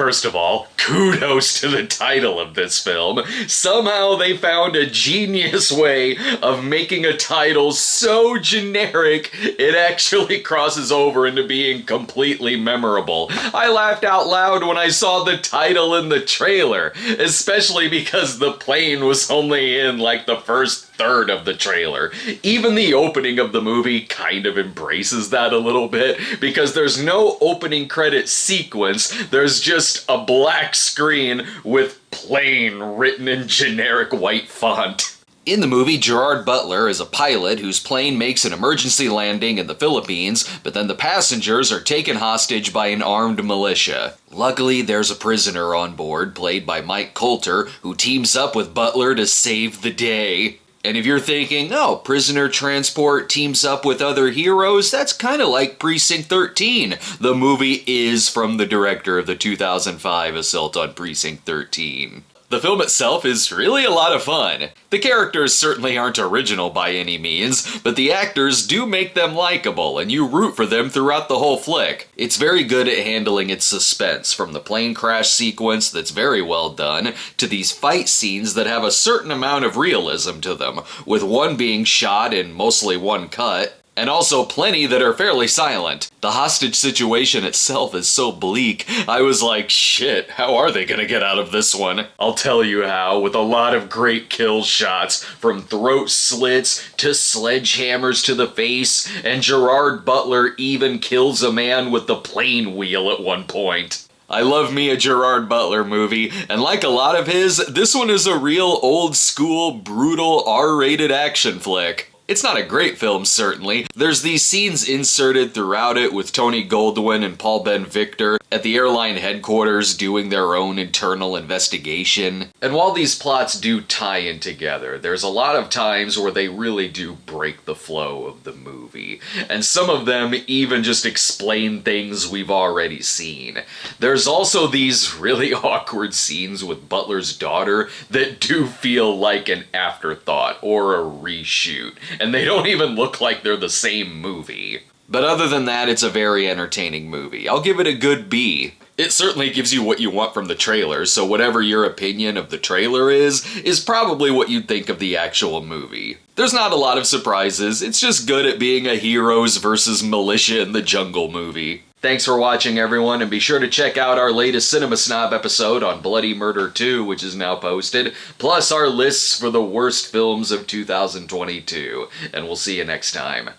First of all, kudos to the title of this film. Somehow they found a genius way of making a title so generic it actually crosses over into being completely memorable. I laughed out loud when I saw the title in the trailer, especially because the plane was only in like the first third of the trailer. Even the opening of the movie kind of embraces that a little bit, because there's no opening credit sequence, there's just a black screen with plane written in generic white font. In the movie, Gerard Butler is a pilot whose plane makes an emergency landing in the Philippines, but then the passengers are taken hostage by an armed militia. Luckily, there's a prisoner on board, played by Mike Coulter, who teams up with Butler to save the day. And if you're thinking, oh, prisoner transport teams up with other heroes, that's kind of like Precinct 13. The movie is from the director of the 2005 Assault on Precinct 13. The film itself is really a lot of fun. The characters certainly aren't original by any means, but the actors do make them likable, and you root for them throughout the whole flick. It's very good at handling its suspense, from the plane crash sequence that's very well done, to these fight scenes that have a certain amount of realism to them, with one being shot in mostly one cut, and also plenty that are fairly silent. The hostage situation itself is so bleak, I was like, shit, how are they gonna get out of this one? I'll tell you how, with a lot of great kill shots, from throat slits to sledgehammers to the face, and Gerard Butler even kills a man with the plane wheel at one point. I love me a Gerard Butler movie, and like a lot of his, this one is a real old school, brutal, R-rated action flick. It's not a great film, certainly. There's these scenes inserted throughout it with Tony Goldwyn and Paul Ben-Victor at the airline headquarters doing their own internal investigation. And while these plots do tie in together, there's a lot of times where they really do break the flow of the movie. And some of them even just explain things we've already seen. There's also these really awkward scenes with Butler's daughter that do feel like an afterthought or a reshoot. And they don't even look like they're the same movie. But other than that, it's a very entertaining movie. I'll give it a good B. It certainly gives you what you want from the trailer, so whatever your opinion of the trailer is probably what you'd think of the actual movie. There's not a lot of surprises, it's just good at being a heroes versus militia in the jungle movie. Thanks for watching, everyone, and be sure to check out our latest Cinema Snob episode on Bloody Murder 2, which is now posted, plus our lists for the worst films of 2022. And we'll see you next time.